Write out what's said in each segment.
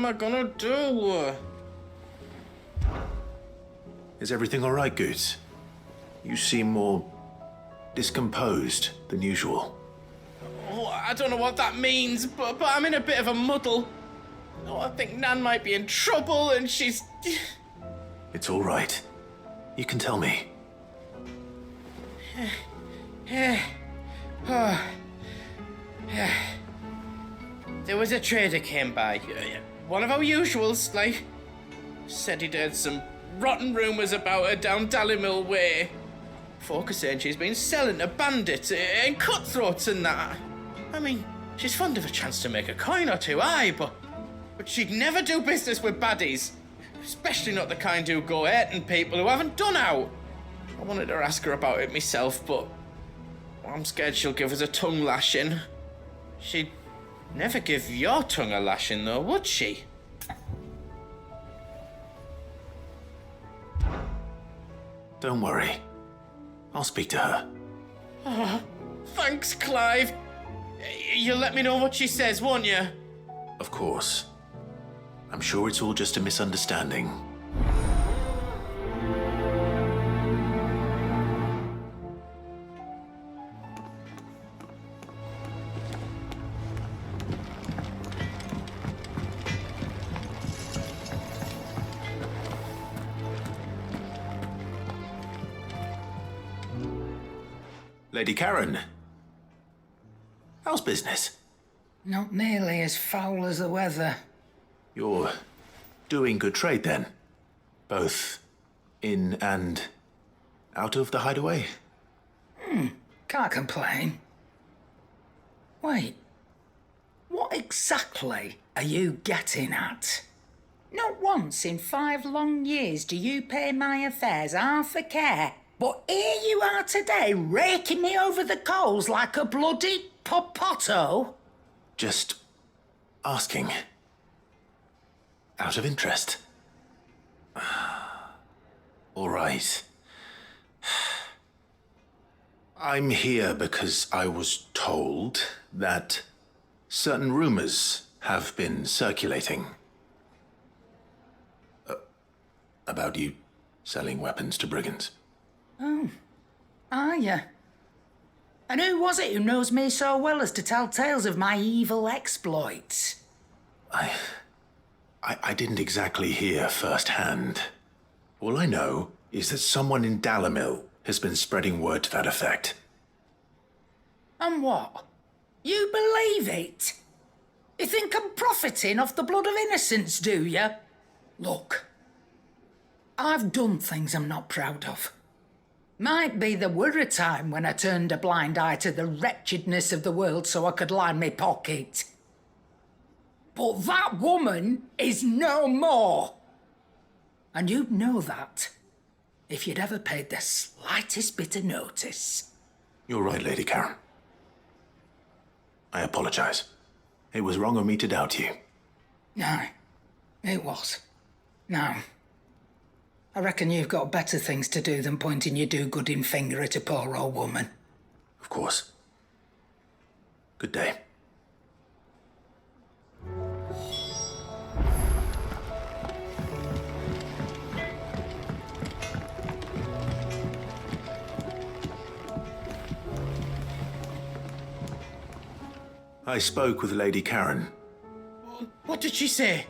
am I gonna do? Is everything all right, Goots? You seem more discomposed than usual. Oh, I don't know what that means, but I'm in a bit of a muddle. Oh, I think Nan might be in trouble and she's... It's all right. You can tell me. There was a trader came by. One of our usuals, like. Said he'd heard some rotten rumours about her down Dallymill Way. Folk are saying she's been selling to bandits and cutthroats and that. I mean, she's fond of a chance to make a coin or two, aye, but she'd never do business with baddies. Especially not the kind who go hurting people who haven't done out. I wanted to ask her about it myself, but I'm scared she'll give us a tongue lashing. She'd never give your tongue a lashing, though, would she? Don't worry. I'll speak to her. Oh, thanks, Clive. You'll let me know what she says, won't you? Of course. I'm sure it's all just a misunderstanding. Lady Karen, how's business? Not nearly as foul as the weather. You're doing good trade then? Both in and out of the hideaway? Can't complain. Wait, what exactly are you getting at? Not once in 5 long years do you pay my affairs half a care, but here you are today raking me over the coals like a bloody popoto. Just asking. Out of interest. All right. I'm here because I was told that certain rumors have been circulating. About you selling weapons to brigands. Oh, are you? And who was it who knows me so well as to tell tales of my evil exploits? I didn't exactly hear firsthand. All I know is that someone in Dallymill has been spreading word to that effect. And what? You believe it? You think I'm profiting off the blood of innocents, do you? Look, I've done things I'm not proud of. Might be there were a time when I turned a blind eye to the wretchedness of the world so I could line my pocket. But that woman is no more. And you'd know that if you'd ever paid the slightest bit of notice. You're right, Lady Karen. I apologize. It was wrong of me to doubt you. No, it was. Now, I reckon you've got better things to do than pointing your do-gooding finger at a poor old woman. Of course. Good day. I spoke with Lady Karen. What did she say?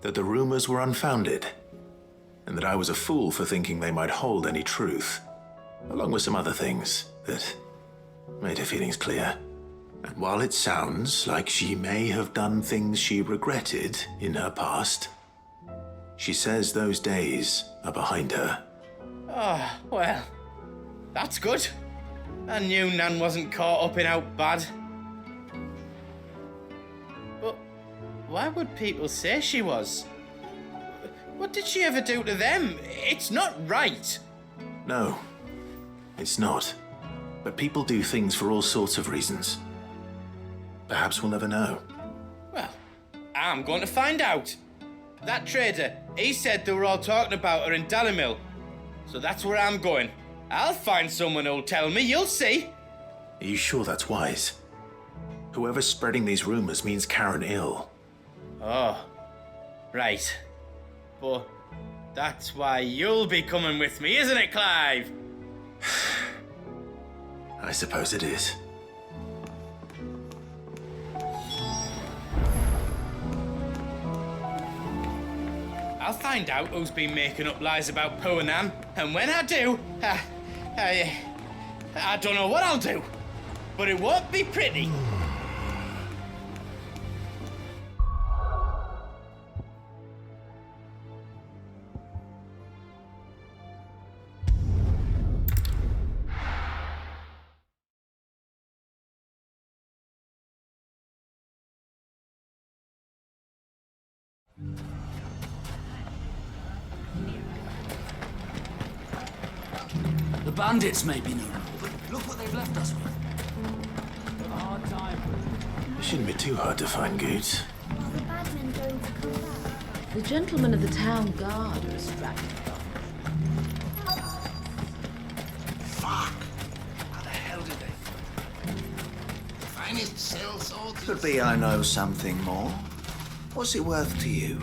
That the rumors were unfounded, and that I was a fool for thinking they might hold any truth, along with some other things that made her feelings clear. And while it sounds like she may have done things she regretted in her past, she says those days are behind her. Oh, well, that's good. I knew Nan wasn't caught up in out bad. But why would people say she was? What did she ever do to them? It's not right. No, it's not. But people do things for all sorts of reasons. Perhaps we'll never know. Well, I'm going to find out. That trader, he said they were all talking about her in Dallymill. So that's where I'm going. I'll find someone who'll tell me, you'll see. Are you sure that's wise? Whoever's spreading these rumors means Karen ill. Oh, Right. But that's why you'll be coming with me, isn't it, Clive? I suppose it is. I'll find out who's been making up lies about poor Nan, and when I do, I don't know what I'll do, but it won't be pretty. The bandits may be no more, but look what they've left us with. A hard time. It shouldn't be too hard to find Goots. Are the bad men going to come back? The gentlemen of the town guard are a strapping bunch. Fuck! How the hell did they? Finest sell swords. Could be I know something more. What's it worth to you?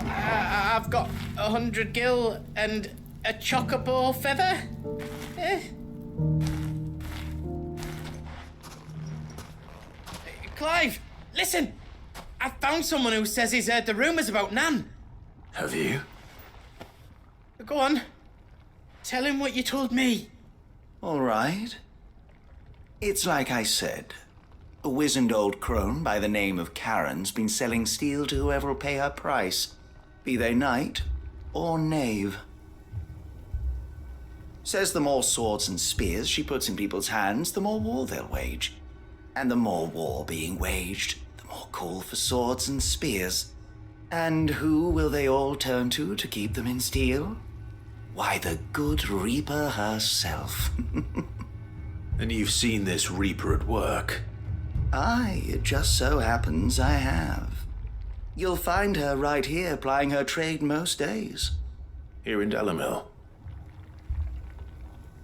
I've got 100 gil and a chocobo feather. Clive, listen! I found someone who says he's heard the rumours about Nan. Have you? Go on. Tell him what you told me. All right. It's like I said. A wizened old crone by the name of Karen's been selling steel to whoever'll pay her price, be they knight or knave. Says the more swords and spears she puts in people's hands, the more war they'll wage. And the more war being waged, the more call for swords and spears. And who will they all turn to keep them in steel? Why, the good Reaper herself. And you've seen this Reaper at work? Aye, it just so happens I have. You'll find her right here plying her trade most days. Here in Dalimil?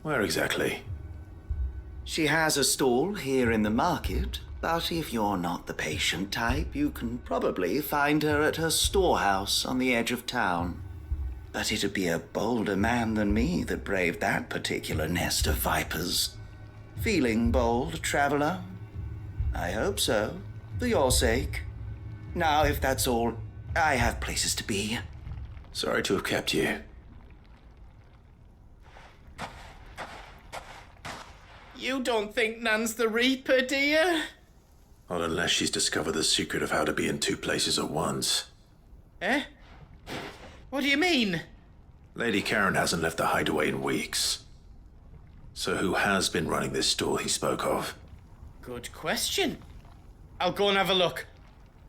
Where exactly? She has a stall here in the market, but if you're not the patient type, you can probably find her at her storehouse on the edge of town. But it'd be a bolder man than me that braved that particular nest of vipers. Feeling bold, traveler? I hope so, for your sake. Now, if that's all, I have places to be. Sorry to have kept you. You don't think Nan's the Reaper, do you? Not unless she's discovered the secret of how to be in two places at once. Eh? What do you mean? Lady Karen hasn't left the hideaway in weeks. So who has been running this stall he spoke of? Good question. I'll go and have a look.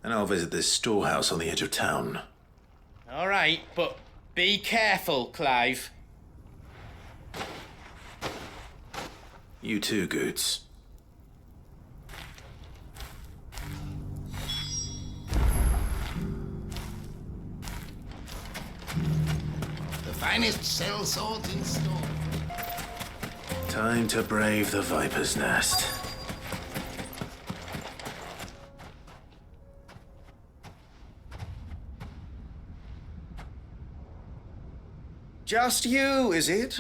And I'll visit this storehouse on the edge of town. All right, but be careful, Clive. You too, Goots. The finest sell swords in store. Time to brave the Viper's Nest. Just you, is it?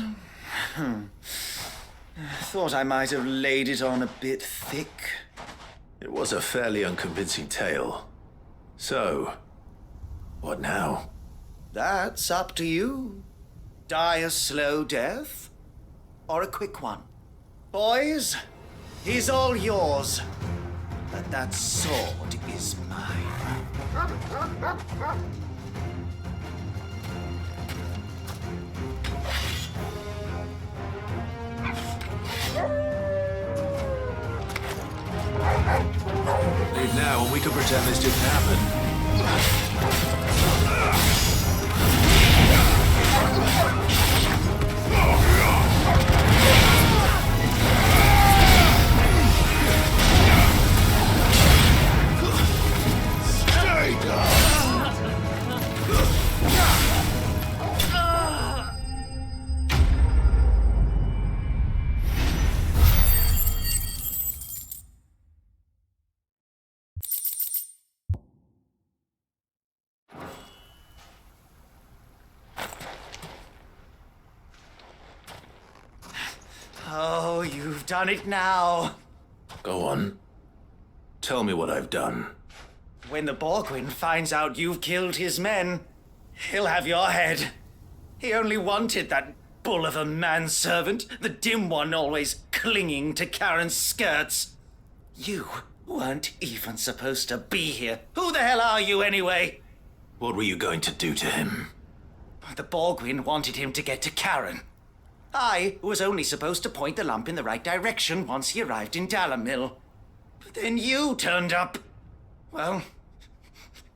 Thought I might have laid it on a bit thick. It was a fairly unconvincing tale. So, what now? That's up to you. Die a slow death, or a quick one. Boys, he's all yours. But that sword is mine. Leave now and we can pretend this didn't happen. done it now. Go on. Tell me what I've done. When the Borgwyn finds out you've killed his men, he'll have your head. He only wanted that bull of a manservant, the dim one always clinging to Karen's skirts. You weren't even supposed to be here. Who the hell are you anyway? What were you going to do to him? The Borgwyn wanted him to get to Karen. I was only supposed to point the lamp in the right direction once he arrived in Dalamil. But then you turned up. Well,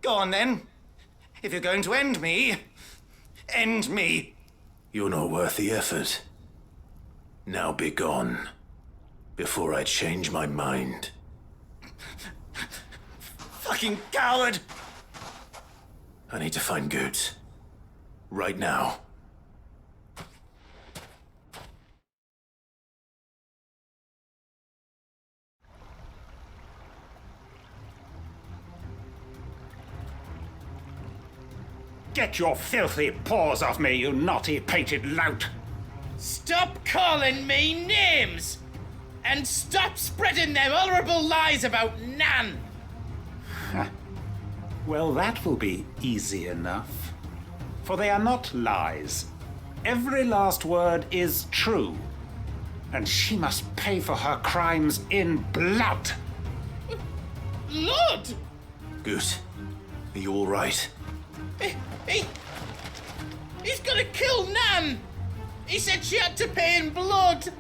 go on then. If you're going to end me, end me. You're not worth the effort. Now be gone, before I change my mind. Fucking coward! I need to find Goots. Right now. Get your filthy paws off me, you naughty-pated lout! Stop calling me names! And stop spreading them horrible lies about Nan! Well, that will be easy enough. For they are not lies. Every last word is true. And she must pay for her crimes in blood. Lord! Goot, are you all right? He's gonna kill Nan! He said she had to pay in blood!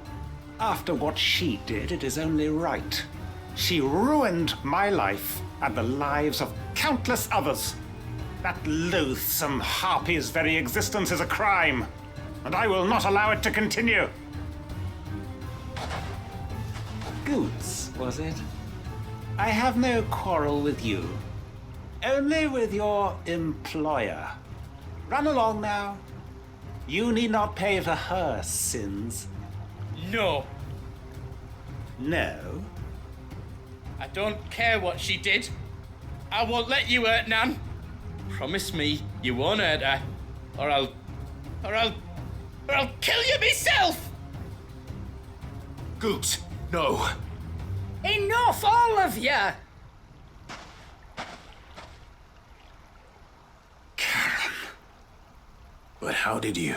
After what she did, it is only right. She ruined my life and the lives of countless others. That loathsome harpy's very existence is a crime, and I will not allow it to continue. Goots, was it? I have no quarrel with you. Only with your employer. Run along now. You need not pay for her sins. No. No? I don't care what she did. I won't let you hurt Nan. Promise me you won't hurt her, or I'll kill you myself! Goot, no. Enough, all of you! But how did you?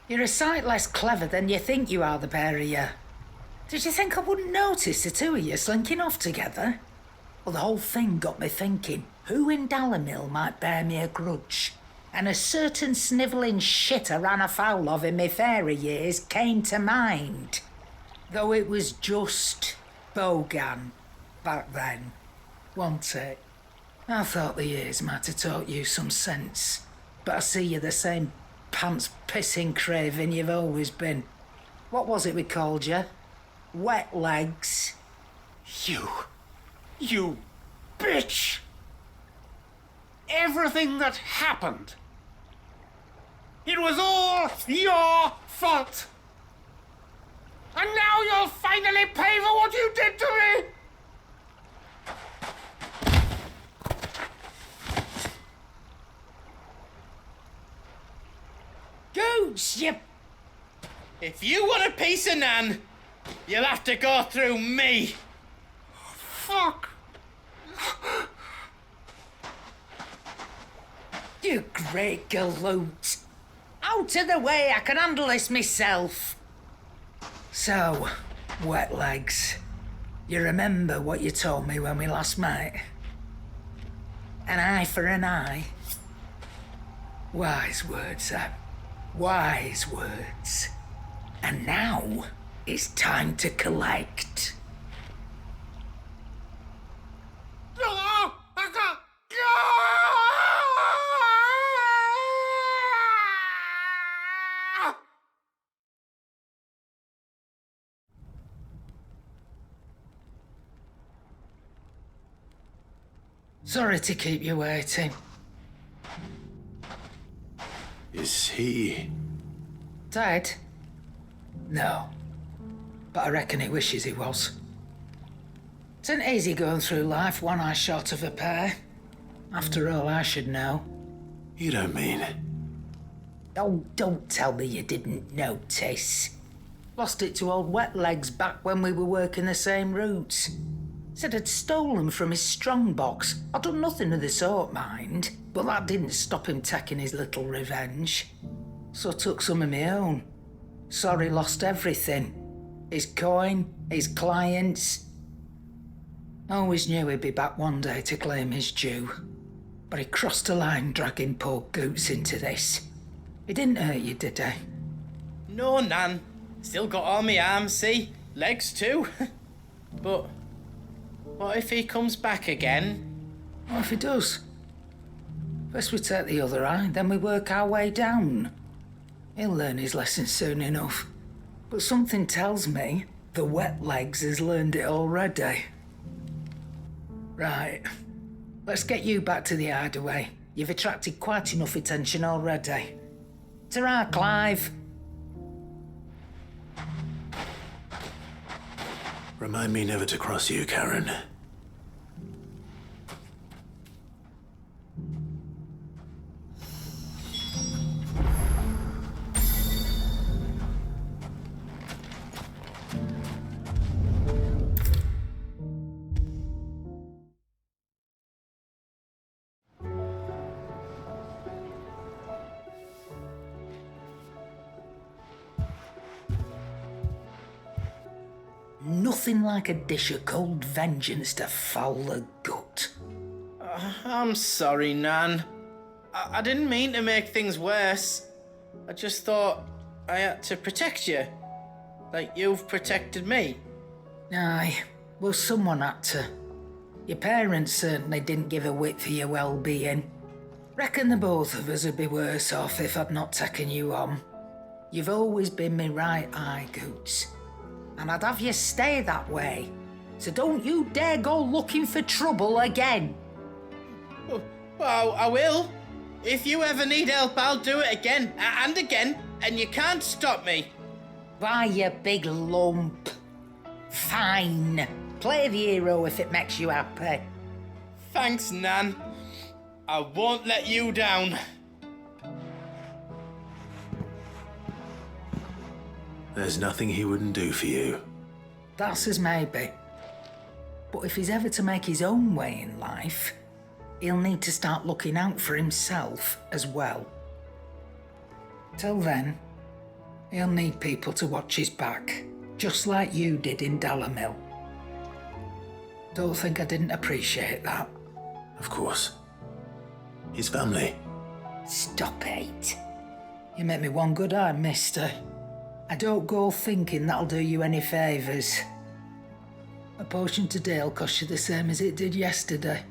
You're a sight less clever than you think you are, the pair of you. Did you think I wouldn't notice the two of you slinking off together? Well, the whole thing got me thinking, who in Dalamil might bear me a grudge? And a certain snivelling shit I ran afoul of in my fairy years came to mind. Though it was just Bogan back then, wasn't it? I thought the years might have taught you some sense, but I see you're the same pants-pissing craven you've always been. What was it we called you? Wet legs? You bitch! Everything that happened, it was all your fault! And now you'll finally pay for what you did to me! Goots, you... If you want a piece of Nan, you'll have to go through me. Fuck! You great galoot. Out of the way, I can handle this myself. So, wet legs, you remember what you told me when we last met? An eye for an eye? Wise words, Sam. Wise words. And now, it's time to collect. Sorry to keep you waiting. Is he... Dead? No. But I reckon he wishes he was. It isn't easy going through life one eye short of a pair. After all, I should know. You don't mean... Oh, don't tell me you didn't notice. Lost it to old Wet Legs back when we were working the same routes. Said I'd stolen from his strongbox. I'd done nothing of the sort, mind, but that didn't stop him taking his little revenge. So I took some of my own. Sorry, lost everything. His coin, his clients. I always knew he'd be back one day to claim his due. But he crossed a line dragging poor Goots into this. He didn't hurt you, did he? No, Nan. Still got all my arms, see? Legs too. But what if he comes back again? What if he does? First we take the other eye, then we work our way down. He'll learn his lesson soon enough. But something tells me the Wet Legs has learned it already. Right. Let's get you back to the hideaway. You've attracted quite enough attention already. Ta-ra, Clive. Remind me never to cross you, Karen. Nothing like a dish of cold vengeance to foul the gut. I'm sorry, Nan. I didn't mean to make things worse. I just thought I had to protect you. Like you've protected me. Aye, well, someone had to. Your parents certainly didn't give a whit for your well-being. Reckon the both of us would be worse off if I'd not taken you on. You've always been me right eye, Goots. And I'd have you stay that way. So don't you dare go looking for trouble again. Well, I will. If you ever need help, I'll do it again and again, and you can't stop me. Why, you big lump. Fine. Play the hero if it makes you happy. Thanks, Nan. I won't let you down. There's nothing he wouldn't do for you. That's as maybe. But if he's ever to make his own way in life, he'll need to start looking out for himself as well. Till then, he'll need people to watch his back, just like you did in Dalamil. Don't think I didn't appreciate that. Of course. His family. Stop it. You make me one good eye, mister. I don't go thinking that'll do you any favours. A potion today'll cost you the same as it did yesterday.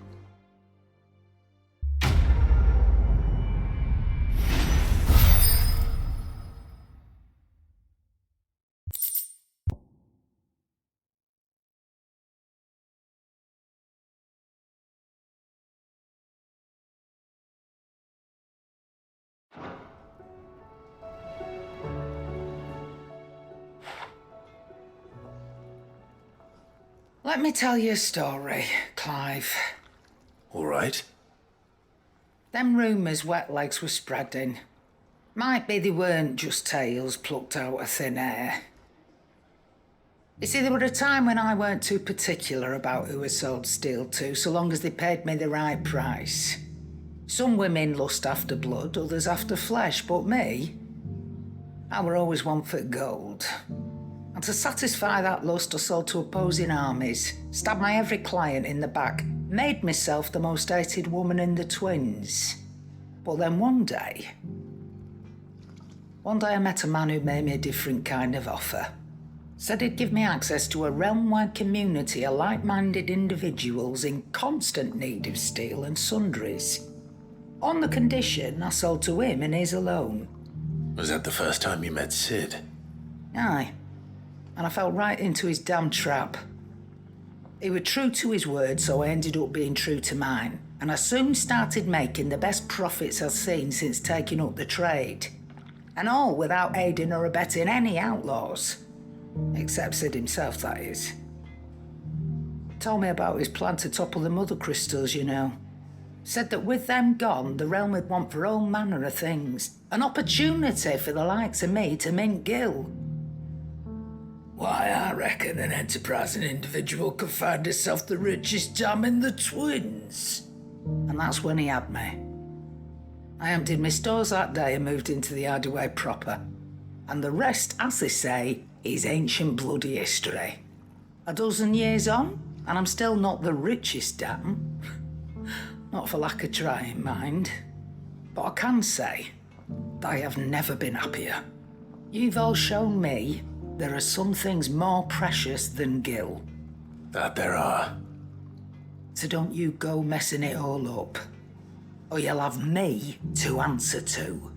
Let me tell you a story, Clive. All right. Them rumours Wet Legs were spreading. Might be they weren't just tales plucked out of thin air. You see, there were a time when I weren't too particular about who I sold steel to, so long as they paid me the right price. Some women lust after blood, others after flesh, but me, I were always one for gold. And to satisfy that lust, I sold to opposing armies, stabbed my every client in the back, made myself the most hated woman in the twins. But then one day I met a man who made me a different kind of offer. Said he'd give me access to a realm-wide community of like-minded individuals in constant need of steel and sundries. On the condition I sold to him and his alone. Was that the first time you met Sid? Aye. And I fell right into his damn trap. He was true to his word, so I ended up being true to mine. And I soon started making the best profits I've seen since taking up the trade. And all without aiding or abetting any outlaws. Except Sid himself, that is. Told me about his plan to topple the mother crystals, you know. Said that with them gone, the realm would want for all manner of things. An opportunity for the likes of me to mint gil. Why, I reckon an enterprising individual could find himself the richest dam in the twins. And that's when he had me. I emptied my stores that day and moved into the hideaway proper. And the rest, as they say, is ancient bloody history. A dozen years on, and I'm still not the richest dam. Not for lack of trying, mind. But I can say, I have never been happier. You've all shown me there are some things more precious than Gil. That there are. So don't you go messing it all up. Or you'll have me to answer to.